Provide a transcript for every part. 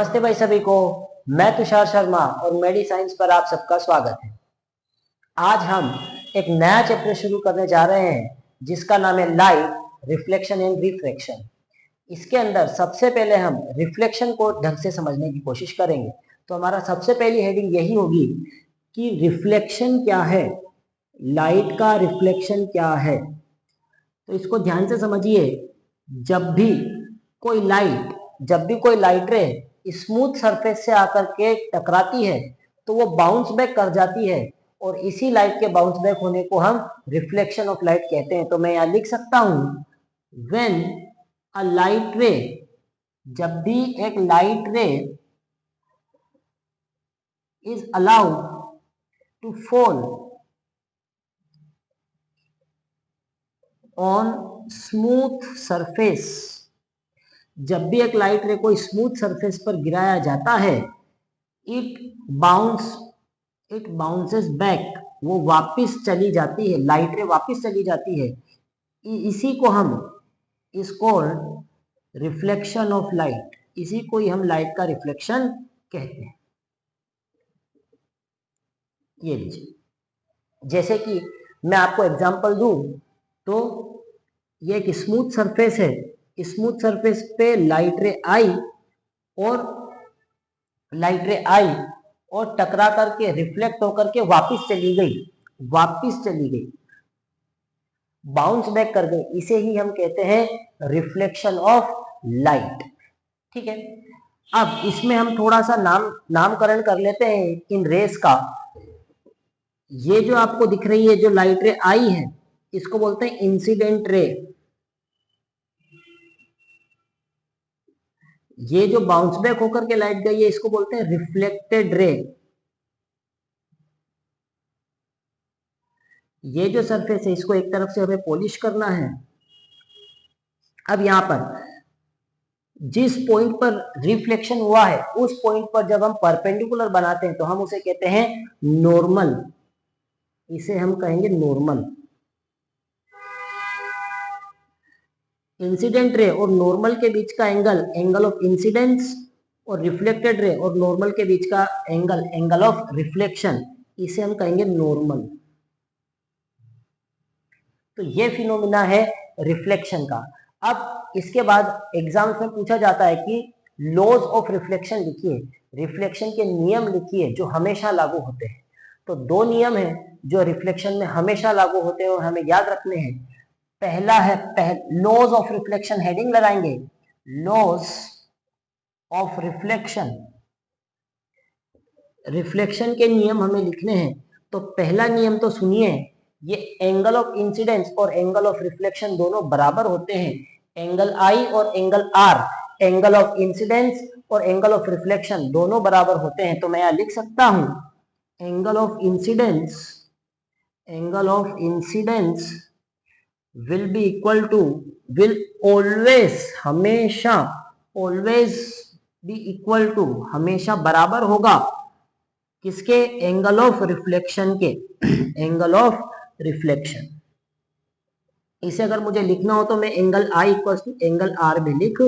नमस्ते भाई सभी को। मैं तुषार शर्मा और मेडी साइंस पर आप सबका स्वागत है। आज हम एक नया चैप्टर शुरू करने जा रहे हैं जिसका नाम है लाइट, रिफ्लेक्शन एंड रिफ्रैक्शन। इसके अंदर सबसे पहले हम रिफ्लेक्शन को ढंग से समझने की कोशिश करेंगे। तो हमारा सबसे पहली हेडिंग यही होगी कि रिफ्लेक्शन क्या है, लाइट का रिफ्लेक्शन क्या है। तो इसको ध्यान से समझिए। जब भी कोई लाइट रे स्मूथ सरफेस से आकर के टकराती है तो वो बाउंस बैक कर जाती है, और इसी लाइट के बाउंस बैक होने को हम रिफ्लेक्शन ऑफ लाइट कहते हैं। तो मैं यहां लिख सकता हूं व्हेन अ लाइट रे, जब भी एक light ray is allowed to fall on smooth surface, जब भी एक लाइट रे को स्मूथ सरफेस पर गिराया जाता है, इट बाउंसेस बैक, वो वापस चली जाती है, लाइट रे वापस चली जाती है। इसी को हम इस कॉल्ड रिफ्लेक्शन ऑफ लाइट, इसी को ही हम लाइट का रिफ्लेक्शन कहते हैं। ये लीजिए, जैसे कि मैं आपको एग्जांपल दूं तो ये एक स्मूथ सरफेस है, स्मूथ सरफेस पे लाइट रे आई और टकरा करके रिफ्लेक्ट होकर के वापस चली गई, बाउंस बैक कर गई। इसे ही हम कहते हैं रिफ्लेक्शन ऑफ लाइट। ठीक है, अब इसमें हम थोड़ा सा नामकरण कर लेते हैं इन रेस का। ये जो आपको दिख रही है, जो लाइट रे आई है, इसको बोलते हैं इंसिडेंट रे। ये जो बाउंस बैक होकर के लाइट गई है, इसको बोलते हैं रिफ्लेक्टेड रे। ये जो सरफेस है, इसको एक तरफ से हमें पॉलिश करना है। अब यहां पर जिस पॉइंट पर रिफ्लेक्शन हुआ है, उस पॉइंट पर जब हम परपेंडिकुलर बनाते हैं तो हम उसे कहते हैं नॉर्मल। इसे हम कहेंगे नॉर्मल। इंसिडेंट रे और नॉर्मल के बीच का एंगल ऑफ इंसिडेंस, और रिफ्लेक्टेड रे और नॉर्मल के बीच का एंगल ऑफ रिफ्लेक्शन, इसे हम कहेंगे नॉर्मल। तो ये फिनोमिना है रिफ्लेक्शन का। अब इसके बाद एग्जाम्स में पूछा जाता है कि लॉज ऑफ रिफ्लेक्शन लिखिए, रिफ्लेक्शन के नियम लिखिए जो हमेशा लागू होते हैं। तो दो नियम हैं जो रिफ्लेक्शन में हमेशा लागू होते हैं और हमें याद रखने हैं। पहला है लॉज ऑफ रिफ्लेक्शन, हेडिंग लगाएंगे लॉज ऑफ रिफ्लेक्शन। रिफ्लेक्शन के नियम हमें लिखने हैं। तो पहला नियम तो सुनिए, ये एंगल ऑफ इंसिडेंस और एंगल ऑफ रिफ्लेक्शन दोनों बराबर होते हैं। एंगल आई और angle R, angle of incidence और एंगल ऑफ रिफ्लेक्शन दोनों बराबर होते हैं। तो मैं यहां लिख सकता हूं angle of incidence will be equal to, will always, हमेशा, ऑलवेज बी इक्वल टू, हमेशा बराबर होगा किसके, एंगल ऑफ रिफ्लेक्शन के, एंगल ऑफ रिफ्लेक्शन। इसे अगर मुझे लिखना हो तो मैं angle I equal to angle R भी लिख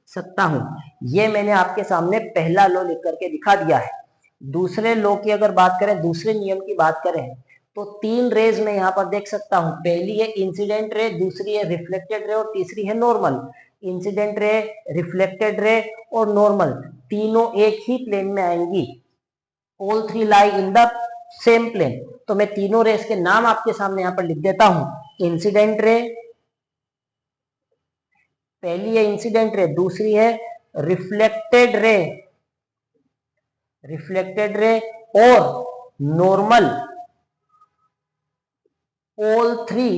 सकता हूं। ये मैंने आपके सामने पहला लॉ लिख करके दिखा दिया है। दूसरे लॉ की अगर बात करें, दूसरे नियम की बात करें, तो तीन रेज में यहां पर देख सकता हूं। पहली है इंसिडेंट रे, दूसरी है रिफ्लेक्टेड रे और तीसरी है normal. Incident ray, reflected ray और नॉर्मल तीनों एक ही प्लेन में आएंगी। All three lie in the same plane. तो मैं तीनों रेस के नाम आपके सामने यहां पर लिख देता हूं। इंसिडेंट रे, पहली है इंसिडेंट रे, दूसरी है रिफ्लेक्टेड रे, और normal. All three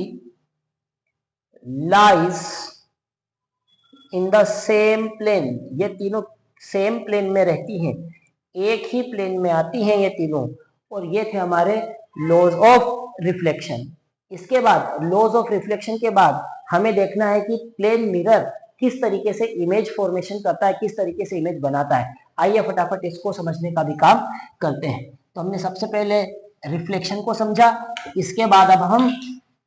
lies in the same plane. ये तीनों सेम प्लेन में रहती हैं, एक ही प्लेन में आती हैं ये तीनों। और ये थे हमारे लॉज ऑफ रिफ्लेक्शन। इसके बाद लॉज ऑफ रिफ्लेक्शन के बाद हमें देखना है कि प्लेन मिरर किस तरीके से इमेज फॉर्मेशन करता है, किस तरीके से इमेज बनाता है। आइए फटाफट इसको समझने का भी काम करते हैं। तो हमने सबसे पहले रिफ्लेक्शन को समझा, इसके बाद अब हम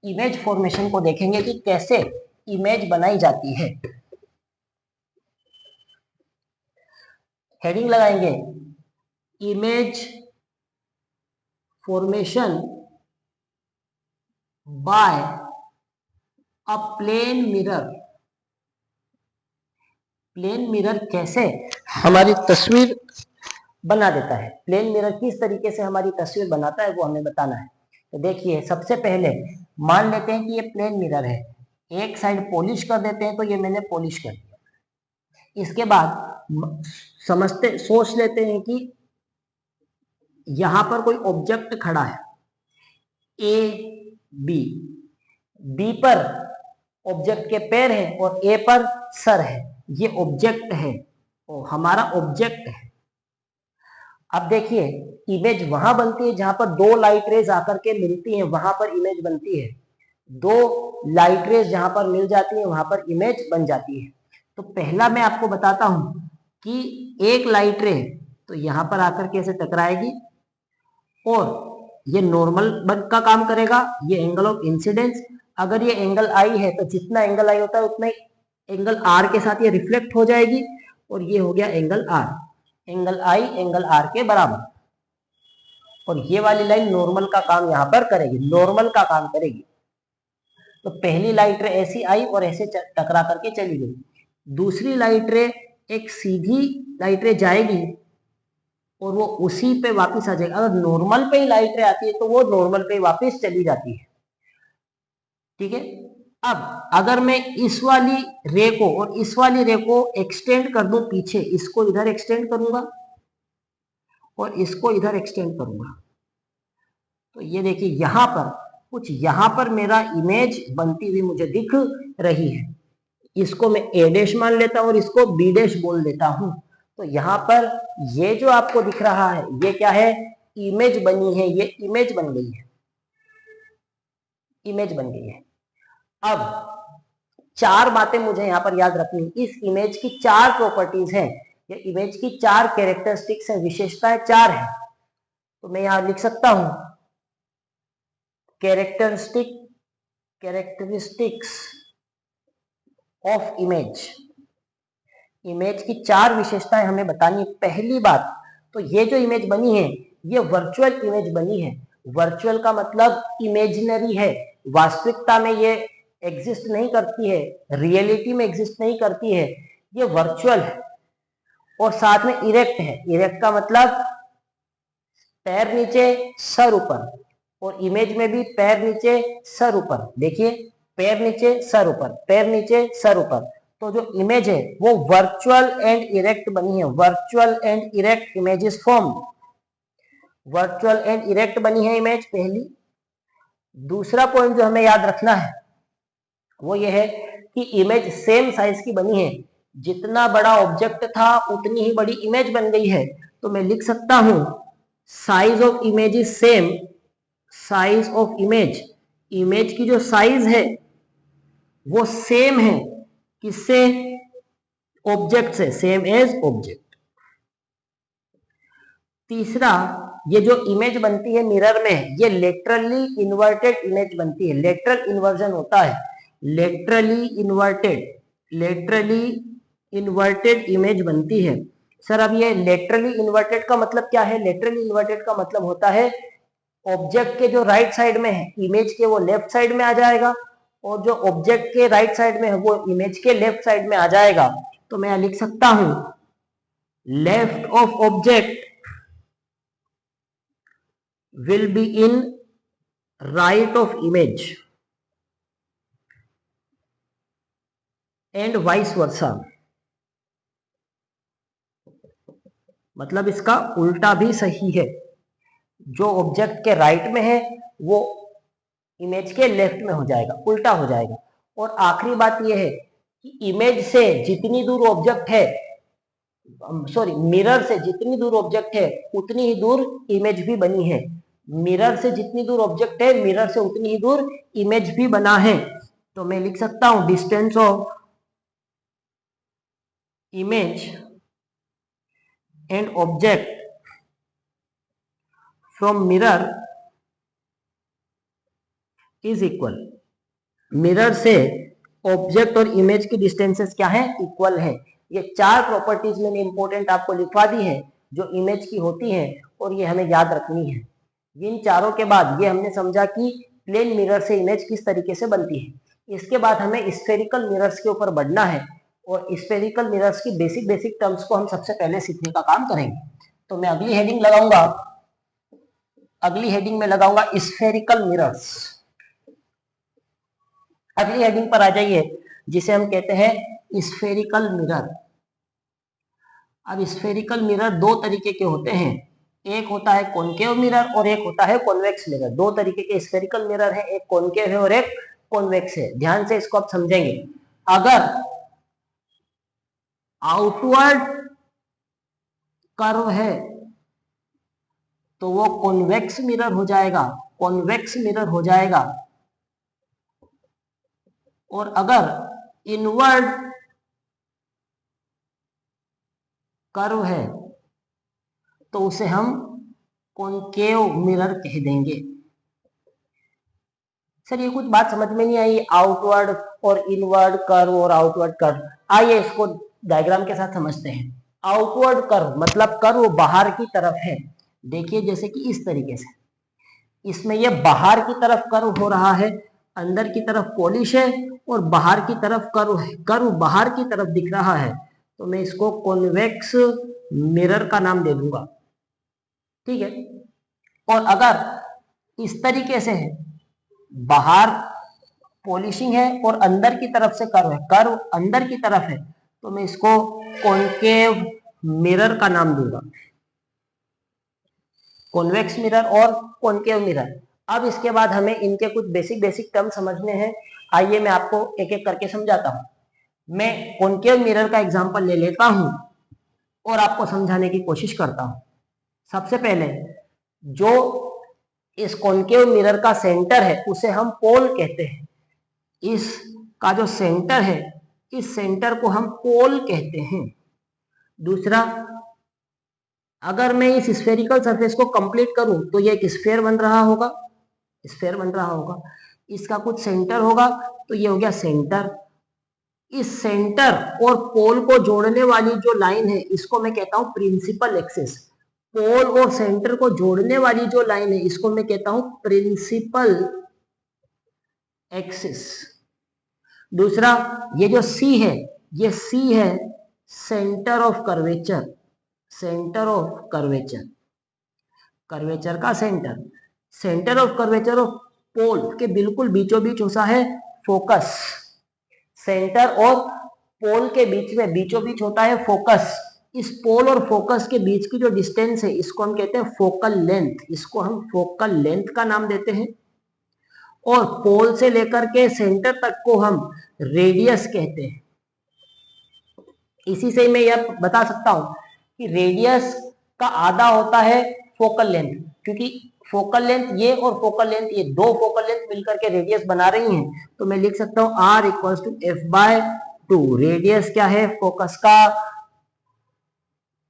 इमेज फॉर्मेशन को देखेंगे कि कैसे इमेज बनाई जाती है। हेडिंग लगाएंगे image formation by a plane mirror. Plane mirror कैसे हमारी तस्वीर बना देता है, प्लेन मिरर किस तरीके से हमारी तस्वीर बनाता है वो हमें बताना है। तो देखिए सबसे पहले मान लेते हैं कि ये प्लेन मिरर है, एक साइड पॉलिश कर देते हैं, तो ये मैंने पॉलिश कर दिया। इसके बाद सोच लेते हैं कि यहां पर कोई ऑब्जेक्ट खड़ा है ए बी, बी पर ऑब्जेक्ट के पैर हैं और ए पर सर है, ये ऑब्जेक्ट है और हमारा ऑब्जेक्ट है। अब देखिए इमेज वहां बनती है जहां पर दो लाइट रेज आकर के मिलती हैं, वहां पर इमेज बनती है। दो लाइट रेज जहां पर मिल जाती है वहां पर इमेज बन जाती है। तो पहला मैं आपको बताता हूं कि एक लाइट रे तो यहां पर आकर के ऐसे टकराएगी और ये नॉर्मल का काम करेगा, ये एंगल ऑफ इंसिडेंस। अगर ये एंगल आई है तो जितना एंगल आई होता है उतना एंगल आर के साथ ये रिफ्लेक्ट हो जाएगी और ये हो गया angle R, angle I angle R के बराबर। और ये वाली लाइन नॉर्मल का काम यहां पर करेगी, नॉर्मल का काम करेगी। तो पहली लाइट रे ऐसी आई और ऐसे टकरा करके चली गई। दूसरी लाइट रे एक सीधी लाइट रे जाएगी और वो उसी पे वापस आ जाएगी। अगर नॉर्मल पे ही लाइट रे आती है तो वो नॉर्मल पे वापस चली जाती है, ठीक है। अब अगर मैं इस वाली रे को और इस वाली रे को एक्सटेंड कर दूं पीछे, इसको इधर एक्सटेंड करूंगा और इसको इधर एक्सटेंड करूंगा, तो ये देखिए यहां पर कुछ यहां पर मेरा इमेज बनती हुई मुझे दिख रही है। इसको मैं ए डैश मान लेता हूं और इसको बी डैश बोल देता हूं। तो यहाँ पर ये जो आपको दिख रहा है ये क्या है, इमेज बनी है, ये इमेज बन गई है, इमेज बन गई है। अब चार बातें मुझे यहां पर याद रखनी, इस इमेज की चार प्रॉपर्टीज हैं, ये इमेज की चार कैरेक्टरिस्टिक्स है, विशेषताएं चार है। तो मैं यहां लिख सकता हूं कैरेक्टरिस्टिक्स ऑफ इमेज। इमेज की चार विशेषताएं हमें बतानी है। पहली बात तो ये जो इमेज बनी है ये वर्चुअल इमेज बनी है। वर्चुअल का मतलब इमेजिनरी है, वास्तविकता में ये एग्जिस्ट नहीं करती है, रियलिटी में एग्जिस्ट नहीं करती है, ये वर्चुअल है। और साथ में इरेक्ट है, इरेक्ट का मतलब पैर नीचे सर ऊपर, और इमेज में भी पैर नीचे सर ऊपर। देखिए पैर नीचे सर ऊपर, पैर नीचे सर ऊपर। तो जो इमेज है वो वर्चुअल एंड इरेक्ट बनी है, virtual and erect image is form, virtual and erect बनी है इमेज पहली। दूसरा पॉइंट जो हमें याद रखना है वो ये है कि इमेज सेम साइज की बनी है, जितना बड़ा ऑब्जेक्ट था उतनी ही बड़ी इमेज बन गई है। तो मैं लिख सकता हूं size of image is same, size of image, image की जो साइज है वो सेम है, किससे, ऑब्जेक्ट से, सेम एज ऑब्जेक्ट। तीसरा ये जो इमेज बनती है मिरर में ये लेटरली इन्वर्टेड इमेज बनती है, लेटरल इन्वर्जन होता है, लेटरली इन्वर्टेड इमेज बनती है। सर अब ये लेटरली इन्वर्टेड का मतलब क्या है, लेटरली इन्वर्टेड का मतलब होता है ऑब्जेक्ट के जो राइट साइड में है इमेज के वो लेफ्ट साइड में आ जाएगा, और जो ऑब्जेक्ट के राइट साइड में है वो इमेज के लेफ्ट साइड में आ जाएगा। तो मैं लिख सकता हूं left of object will be in right of image and vice versa। मतलब इसका उल्टा भी सही है, जो ऑब्जेक्ट के राइट में है वो इमेज के लेफ्ट में हो जाएगा, उल्टा हो जाएगा। और आखिरी बात यह है कि इमेज से जितनी दूर ऑब्जेक्ट है, सॉरी मिरर से जितनी दूर ऑब्जेक्ट है उतनी ही दूर इमेज भी बनी है, मिरर से जितनी दूर ऑब्जेक्ट है मिरर से उतनी ही दूर इमेज भी बना है। तो मैं लिख सकता हूं distance of image and object from mirror is equal, mirror से ऑब्जेक्ट और इमेज की डिस्टेंसेस क्या है, इक्वल है। ये 4 प्रॉपर्टीज मैंने इंपॉर्टेंट आपको लिखवा दी है जो इमेज की होती हैं और ये हमें याद रखनी है। इन चारों के बाद ये हमने समझा कि प्लेन मिरर से इमेज किस तरीके से बनती है। इसके बाद हमें स्फेरिकल मिरर्स के ऊपर बढ़ना है और स्फेरिकल मिरर्स की बेसिक टर्म्स को हम सबसे पहले सीखने का काम करेंगे। तो मैं अगली हेडिंग में लगाऊंगा स्फेरिकल मिरर्स। अगली हेडिंग पर आ जाइए जिसे हम कहते हैं स्फेरिकल मिरर। अब स्फेरिकल मिरर दो तरीके के होते हैं, एक होता है कॉनकेव मिरर और एक होता है कॉन्वेक्स मिरर। दो तरीके के स्फेरिकल मिरर है, एक कॉनकेव है और एक कॉन्वेक्स है। ध्यान से इसको आप समझेंगे। अगर आउटवर्ड कर्व है तो वो कॉन्वेक्स मिरर हो जाएगा, कॉन्वेक्स मिरर हो जाएगा। और अगर इनवर्ड कर्व है तो उसे हम कॉनकेव मिरर कह देंगे। सर ये कुछ बात समझ में नहीं आई, आउटवर्ड और इनवर्ड कर्व और आउटवर्ड कर्व। आइए इसको डायग्राम के साथ समझते हैं। आउटवर्ड कर्व मतलब कर्व बाहर की तरफ है। देखिए जैसे कि इस तरीके से, इसमें ये बाहर की तरफ कर्व हो रहा है, अंदर की तरफ पॉलिश है और बाहर की तरफ कर्व है, कर्व बाहर की तरफ दिख रहा है, तो मैं इसको कॉन्वेक्स मिरर का नाम दे दूंगा। ठीक है। और अगर इस तरीके से है, बाहर पॉलिशिंग है और अंदर की तरफ से कर्व है, कर्व अंदर की तरफ है, तो मैं इसको कॉनकेव मिरर का नाम दूंगा, कॉन्वेक्स मिरर और कॉनकेव मिरर। अब इसके बाद हमें इनके कुछ बेसिक टर्म समझने हैं। आइए मैं आपको एक एक करके समझाता हूं। मैं कॉनकेव मिरर का एग्जांपल ले लेता हूं और आपको समझाने की कोशिश करता हूं। सबसे पहले जो इस कॉनकेव मिरर का सेंटर है उसे हम पोल कहते हैं। इसका जो सेंटर है, इस सेंटर को हम पोल कहते हैं। दूसरा, अगर मैं इस स्फेरिकल सरफेस को कंप्लीट करूं तो ये एक स्फेयर बन रहा होगा, स्फेयर बन रहा होगा। इसका कुछ सेंटर होगा तो ये हो गया सेंटर। इस सेंटर और पोल को जोड़ने वाली जो लाइन है इसको मैं कहता हूं प्रिंसिपल एक्सिस। पोल और सेंटर को जोड़ने वाली जो लाइन है इसको मैं कहता हूं प्रिंसिपल एक्सिस। दूसरा, ये जो सी है, ये सी है centre of curvature, centre of curvature, curvature का centre. Centre of curvature of pole के बिल्कुल बीचों बीच होता है फोकस। सेंटर और पोल के बीच में बीचों बीच होता है फोकस। इस पोल और फोकस के बीच की जो डिस्टेंस है इसको हम कहते हैं फोकल लेंथ, इसको हम फोकल लेंथ का नाम देते हैं। और पोल से लेकर के सेंटर तक को हम रेडियस कहते हैं। इसी से मैं यह बता सकता हूं कि रेडियस का आधा होता है फोकल लेंथ, क्योंकि फोकल लेंथ ये और फोकल लेंथ ये, दो फोकल लेंथ मिलकर के रेडियस बना रही हैं। तो मैं लिख सकता हूं R equals to F/2। Radius क्या है फोकस का,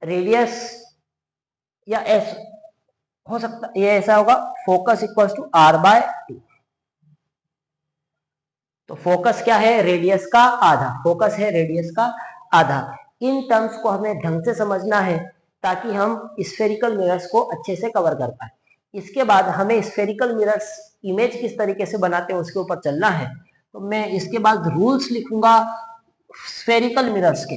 रेडियस या S हो सकता, ये ऐसा होगा फोकस इक्वल्स टू R/2। तो फोकस क्या है, रेडियस का आधा, फोकस है रेडियस का आधा। इन टर्म्स को हमें ढंग से समझना है ताकि हम स्फेरिकल मिरर्स को अच्छे से कवर कर पाए। इसके बाद हमें स्फेरिकल मिरर्स इमेज किस तरीके से बनाते हैं उसके ऊपर चलना है। तो मैं इसके बाद रूल्स लिखूंगा स्फेरिकल मिरर्स के।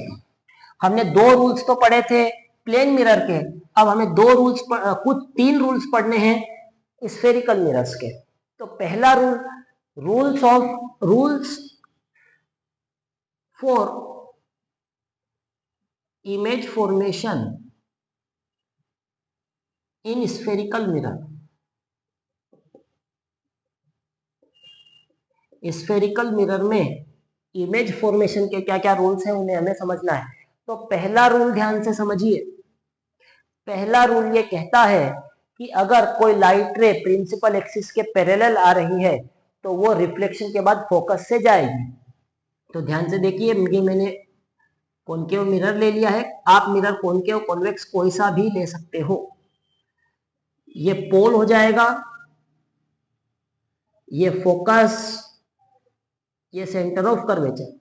हमने दो रूल्स तो पढ़े थे प्लेन मिरर के, अब हमें दो रूल्स कुछ 3 रूल्स पढ़ने हैं स्फेरिकल मिरर्स के। तो पहला rule, rules for image formation in spherical mirror. Spherical mirror में इमेज फॉर्मेशन के क्या क्या रूल्स हैं उन्हें हमें समझना है। तो पहला रूल ध्यान से समझिए। पहला रूल ये कहता है कि अगर कोई लाइट रे प्रिंसिपल एक्सिस के पैरेलल आ रही है तो वो रिफ्लेक्शन के बाद फोकस से जाएगी। तो ध्यान से देखिए, मैंने कॉनकेव मिरर ले लिया है, आप मिरर कॉनकेव कॉन्वेक्स कोई सा भी ले सकते हो। ये पोल हो जाएगा, ये फोकस, ये सेंटर ऑफ कर्वेचर।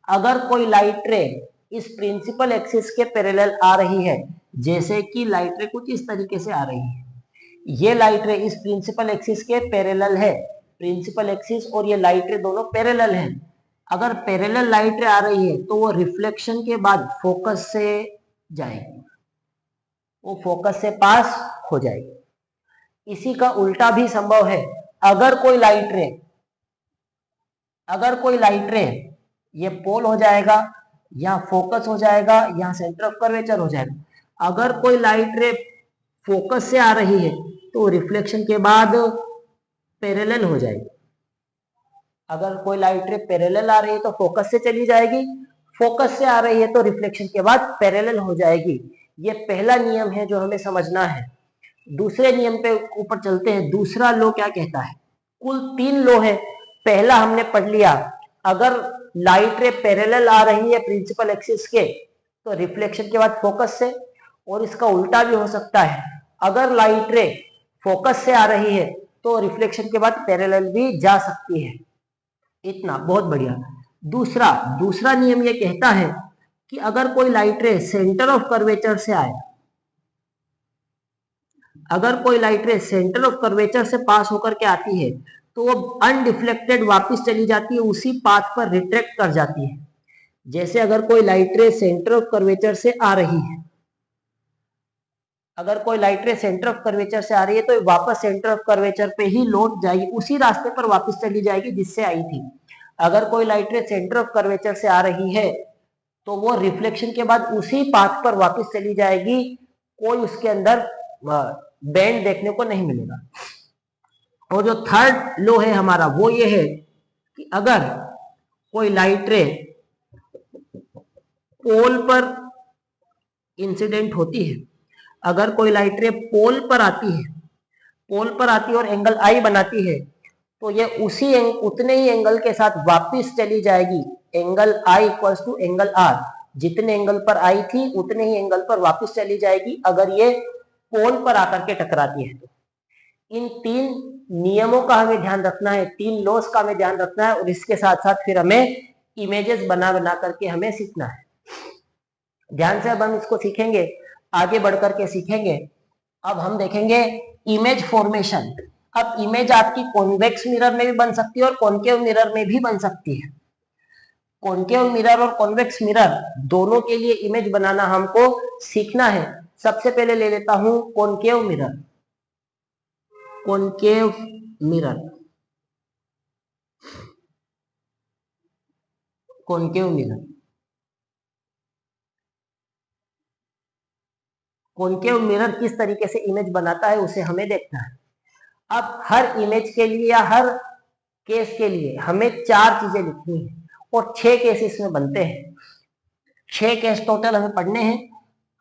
अगर कोई लाइट रे इस प्रिंसिपल एक्सिस के पैरेलल आ रही है, जैसे कि लाइट रे कुछ इस तरीके से आ रही है, ये लाइट रे इस प्रिंसिपल एक्सिस के पैरेलल है, प्रिंसिपल एक्सिस और ये लाइट रे दोनों पैरेलल है। अगर पैरेलल लाइट रे आ रही है तो वो रिफ्लेक्शन के बाद फोकस से जाएगी, वो फोकस से पास हो जाएगी। इसी का उल्टा भी संभव है। अगर कोई लाइट रे ये पोल हो जाएगा, या फोकस हो जाएगा, या सेंटर ऑफ कर्वेचर हो जाएगा। अगर कोई लाइट रे फोकस से आ रही है तो रिफ्लेक्शन के बाद पैरेलल हो जाएगी। अगर कोई लाइट रे पैरेलल आ रही है तो फोकस से चली जाएगी, फोकस से आ रही है तो रिफ्लेक्शन के बाद पैरेलल हो जाएगी। ये पहला नियम है जो हमें समझना है। दूसरे नियम पे ऊपर चलते हैं। दूसरा लॉ क्या कहता है? कुल 3 लॉ है। पहला हमने पढ़ लिया, अगर लाइट रे पैरेलल आ रही है प्रिंसिपल एक्सिस के तो रिफ्लेक्शन के बाद फोकस से, और इसका उल्टा भी हो सकता है, अगर लाइट रे फोकस से आ रही है तो रिफ्लेक्शन के बाद पैरेलल भी जा सकती है। इतना बहुत बढ़िया। दूसरा नियम ये कहता है कि अगर कोई लाइट रे सेंटर ऑफ कर्वेचर से आए, अगर कोई लाइट रे सेंटर ऑफ कर्वेचर से पास होकर के आती है तो वो अनडिफ्लेक्टेड वापस चली जाती है, उसी पाथ पर रिट्रैक्ट कर जाती है। जैसे अगर कोई लाइट रे सेंटर ऑफ कर्वेचर से आ रही है, अगर कोई लाइट रे सेंटर ऑफ कर्वेचर से आ रही है तो वापस सेंटर ऑफ कर्वेचर पे ही लौट जाएगी, उसी रास्ते पर वापस चली जाएगी जिससे आई थी। अगर कोई लाइट रे सेंटर ऑफ कर्वेचर से आ रही है तो वो रिफ्लेक्शन के बाद उसी पाथ पर वापस चली जाएगी, कोई उसके अंदर बैंड देखने को नहीं मिलेगा। और जो थर्ड लॉ है हमारा वो ये है कि अगर कोई लाइट रे पोल पर इंसिडेंट होती है, अगर कोई लाइट रे पोल पर आती है और एंगल आई बनाती है तो ये उतने ही एंगल के साथ वापस चली जाएगी। Angle I equals to angle R, जितने एंगल पर आई थी उतने ही एंगल पर वापस चली जाएगी अगर ये पोल पर आकर के टकराती है तो। इन 3 नियमों का हमें ध्यान रखना है, 3 लॉस का हमें ध्यान रखना है, और इसके साथ साथ फिर हमें इमेजेस बना बना करके हमें सीखना है। ध्यान से अब हम इसको सीखेंगे, आगे बढ़ करके सीखेंगे। अब हम देखेंगे इमेज फॉर्मेशन। अब इमेज आपकी कॉन्वेक्स मिरर में भी बन सकती है और कॉनकेव मिरर में भी बन सकती है। कॉनकेव मिरर और कॉन्वेक्स मिरर दोनों के लिए इमेज बनाना हमको सीखना है। सबसे पहले ले लेता हूं concave mirror. Concave mirror, concave mirror, concave mirror किस तरीके से इमेज बनाता है उसे हमें देखना है। अब हर इमेज के लिए या हर केस के लिए हमें 4 चीजें लिखनी है और 6 केस इसमें बनते हैं। 6 केस टोटल हमें पढ़ने हैं।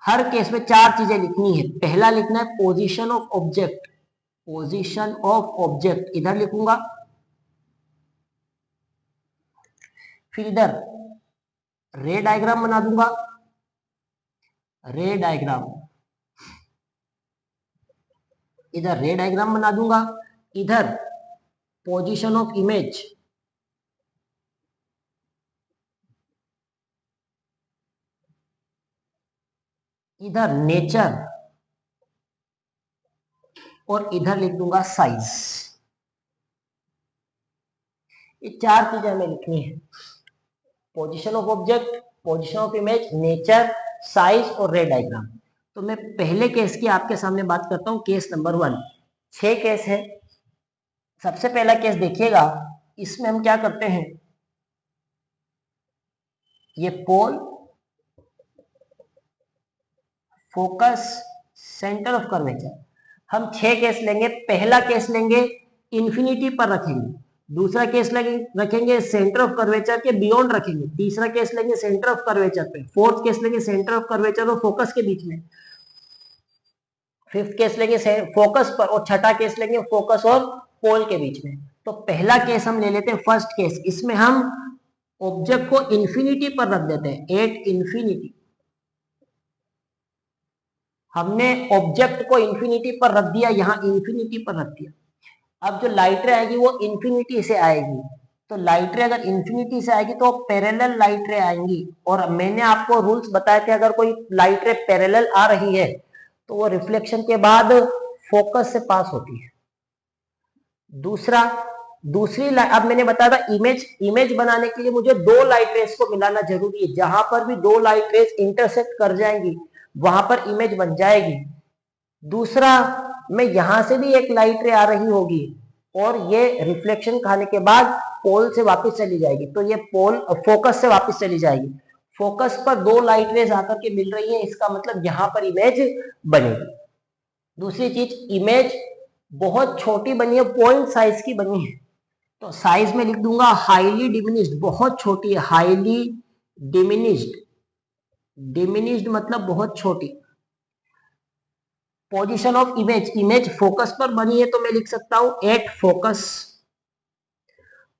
हर केस में 4 चीजें लिखनी है। पहला लिखना है position of object, position of object इधर लिखूंगा, फिर इधर रे डायग्राम बना दूंगा, रे डायग्राम, इधर रे डायग्राम बना दूंगा, इधर पोजीशन ऑफ इमेज, इधर नेचर, और इधर लिख दूंगा साइज। ये 4 चीजें हमें लिखनी है, position of object, position of image, nature, size और रे डायग्राम। तो मैं पहले केस की आपके सामने बात करता हूं, केस नंबर 1। 6 केस है। सबसे पहला केस देखिएगा, इसमें हम क्या करते हैं, ये पोल, फोकस, सेंटर ऑफ कर्वेचर। हम 6 केस लेंगे। पहला केस लेंगे इंफिनिटी पर रखेंगे, दूसरा केस रखेंगे सेंटर ऑफ कर्वेचर के बियॉन्ड रखेंगे, तीसरा केस लेंगे सेंटर ऑफ कर्वेचर पे, फोर्थ केस लेंगे सेंटर ऑफ कर्वेचर और फोकस के बीच में, फिफ्थ केस लेंगे फोकस पर, और छठा केस लेंगे फोकस और पोल के बीच में। तो पहला केस हम ले लेते हैं, फर्स्ट केस। इसमें हम ऑब्जेक्ट को इंफिनिटी पर रख देते हैं, एट इंफिनिटी। हमने ऑब्जेक्ट को इंफिनिटी पर रख दिया, यहां इंफिनिटी पर रख दिया। अब जो लाइट रे आएगी वो इंफिनिटी से आएगी, तो लाइट रे अगर इंफिनिटी से आएगी तो पैरेलल लाइट रे आएंगी, और मैंने आपको रूल्स बताए थे अगर कोई लाइट रे पैरेलल आ रही है तो वो रिफ्लेक्शन के बाद फोकस से पास होती है। दूसरा, अब मैंने बताया था इमेज बनाने के लिए मुझे दो लाइट रेस को मिलाना जरूरी है। जहां पर भी दो लाइट रेस इंटरसेक्ट कर जाएंगी वहां पर इमेज बन जाएगी। दूसरा, मैं यहां से भी एक लाइट रे आ रही होगी और ये रिफ्लेक्शन खाने के बाद पोल से वापस चली जाएगी, तो ये पोल फोकस से वापस चली जाएगी। फोकस पर दो लाइट रेज आकर के मिल रही है, इसका मतलब यहां पर इमेज बनेगी। दूसरी चीज, इमेज बहुत छोटी बनी है, पॉइंट साइज की बनी है, तो साइज में लिख दूंगा हाईली डिमिनिश्ड, बहुत छोटी है, हाईली डिमिनिश्ड। डिमिनिश्ड मतलब बहुत छोटी। पोजीशन ऑफ इमेज फोकस पर बनी है तो मैं लिख सकता हूं एट फोकस।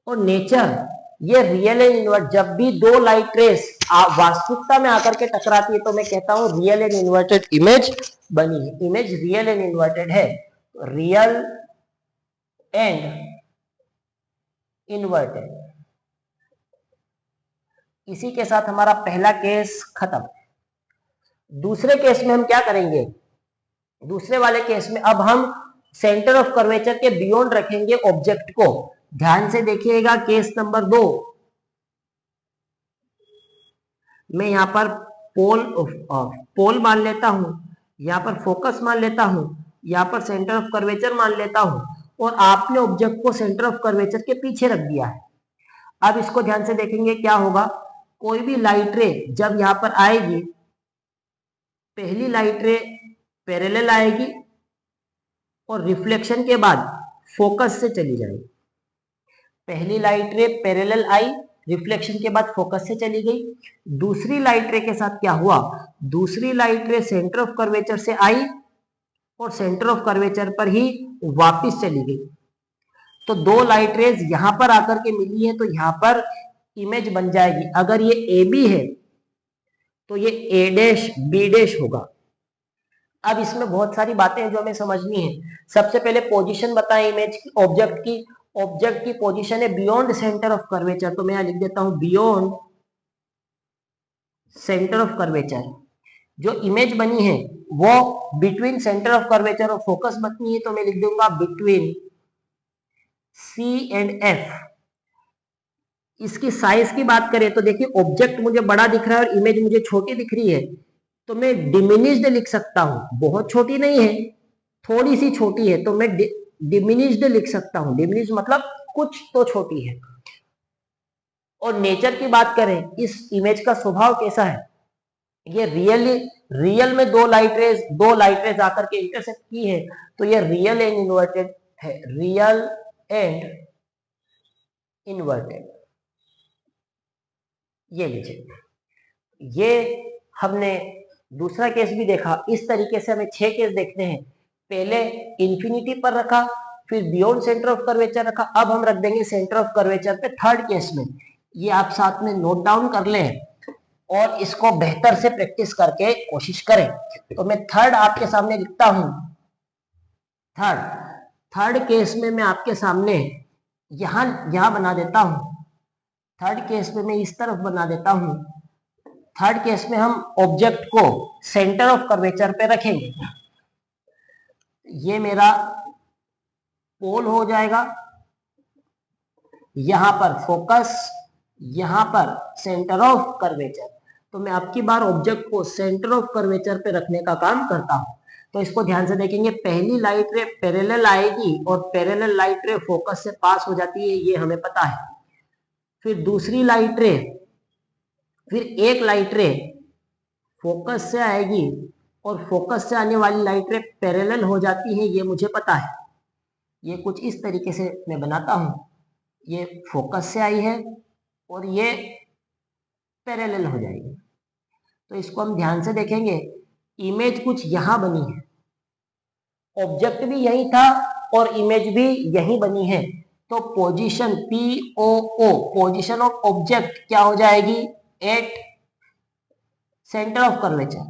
और नेचर, ये रियल एंड इन्वर्ट, जब भी दो लाइट रेस वास्तविकता में आकर के टकराती है तो मैं कहता हूं रियल एंड इन्वर्टेड इमेज बनी है। इमेज रियल एंड इन्वर्टेड है, रियल एंड इन्वर्टेड। इसी के साथ हमारा पहला केस खत्म। दूसरे केस में हम क्या करेंगे, दूसरे वाले केस में अब हम सेंटर ऑफ कर्वेचर के बियॉन्ड रखेंगे ऑब्जेक्ट को। ध्यान से देखिएगा केस नंबर 2। मैं यहां पर पोल मान लेता हूं, यहां पर फोकस मान लेता हूं, यहां पर सेंटर ऑफ कर्वेचर मान लेता हूं, और आपने ऑब्जेक्ट को सेंटर ऑफ कर्वेचर के पीछे रख दिया है। अब इसको ध्यान से देखेंगे क्या होगा। कोई भी लाइट रे जब यहां पर आएगी, पहली लाइट रे पैरेलल आएगी और रिफ्लेक्शन के बाद फोकस से चली जाएगी। पहली लाइट रे पैरेलल आई, रिफ्लेक्शन के बाद फोकस से चली गई। दूसरी लाइट रे के साथ क्या हुआ, दूसरी लाइट रे सेंटर ऑफ कर्वेचर से आई और सेंटर ऑफ कर्वेचर पर ही वापस चली गई। तो दो लाइट रेज यहां पर आकर के मिली है तो यहां पर इमेज बन जाएगी। अगर ये ए बी है तो ये ए डैश बी डैश होगा। अब इसमें बहुत सारी बातें हैं जो हमें समझनी है। सबसे पहले पोजीशन बताएं इमेज की, ऑब्जेक्ट की पोजीशन है बियॉन्ड सेंटर ऑफ कर्वेचर, तो मैं यहां लिख देता हूं बियॉन्ड सेंटर ऑफ कर्वेचर। जो इमेज बनी है वो बिटवीन सेंटर ऑफ कर्वेचर और फोकस बनी है, तो मैं लिख दूंगा बिटवीन सी एंड एफ। इसकी साइज की बात करें तो देखिए ऑब्जेक्ट मुझे बड़ा दिख रहा है और इमेज मुझे छोटी दिख रही है, तो मैं डिमिनिश्ड लिख सकता हूं। बहुत छोटी नहीं है, थोड़ी सी छोटी है, तो मैं डिमिनिश्ड लिख सकता हूं। डिमिनिश्ड मतलब कुछ तो छोटी है। और नेचर की बात करें, इस इमेज का स्वभाव कैसा है, ये रियल में दो लाइट रेज आकर के इंटरसेक्ट की है, तो ये रियल एंड इन्वर्टेड है, रियल एंड इन्वर्टेड। ये लीजिए, ये हमने दूसरा केस भी देखा। इस तरीके से हमें 6 केस देखते हैं। पहले इंफिनिटी पर रखा, फिर बियॉन्ड सेंटर ऑफ कर्वेचर रखा, अब हम रख देंगे सेंटर ऑफ कर्वेचर पे थर्ड केस में। ये आप साथ में नोट डाउन कर लें और इसको बेहतर से प्रैक्टिस करके कोशिश करें। तो मैं थर्ड आपके सामने लिखता हूं। थर्ड केस में मैं आपके सामने यहां बना देता हूं। थर्ड केस में मैं इस तरफ बना देता हूं। थर्ड केस में हम ऑब्जेक्ट को सेंटर ऑफ कर्वेचर पे रखेंगे। ये मेरा पोल हो जाएगा, यहां पर फोकस, यहां पर सेंटर ऑफ कर्वेचर। तो मैं आपकी बार ऑब्जेक्ट को सेंटर ऑफ कर्वेचर पे रखने का काम करता हूं। तो इसको ध्यान से देखेंगे, पहली लाइट रे पैरेलल आएगी और पैरेलल लाइट रे फोकस से पास हो जाती है, ये हमें पता है। फिर दूसरी लाइट रे, फिर एक लाइट रे फोकस से आएगी और फोकस से आने वाली लाइट रे पैरेलल हो जाती है, ये मुझे पता है। ये कुछ इस तरीके से मैं बनाता हूं, ये फोकस से आई है और ये पैरेलल हो जाएगी। तो इसको हम ध्यान से देखेंगे, इमेज कुछ यहां बनी है, ऑब्जेक्ट भी यही था और इमेज भी यही बनी है। तो position POO, position of object क्या हो जाएगी, at centre of curvature.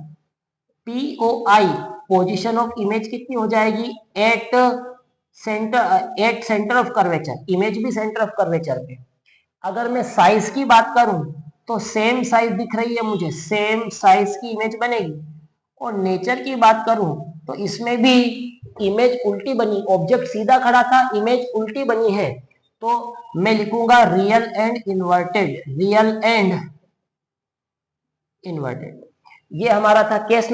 POI, position of image कितनी हो जाएगी, at centre of curvature. Image भी सेंटर ऑफ कर्वेचर पे। अगर मैं साइज की बात करूं तो सेम साइज दिख रही है मुझे, सेम साइज की इमेज बनेगी। और नेचर की बात करूं तो इसमें भी इमेज उल्टी बनी, ऑब्जेक्ट सीधा खड़ा था, इमेज उल्टी बनी है। तो मैं लिखूंगा real and inverted, real and inverted. ये हमारा था केस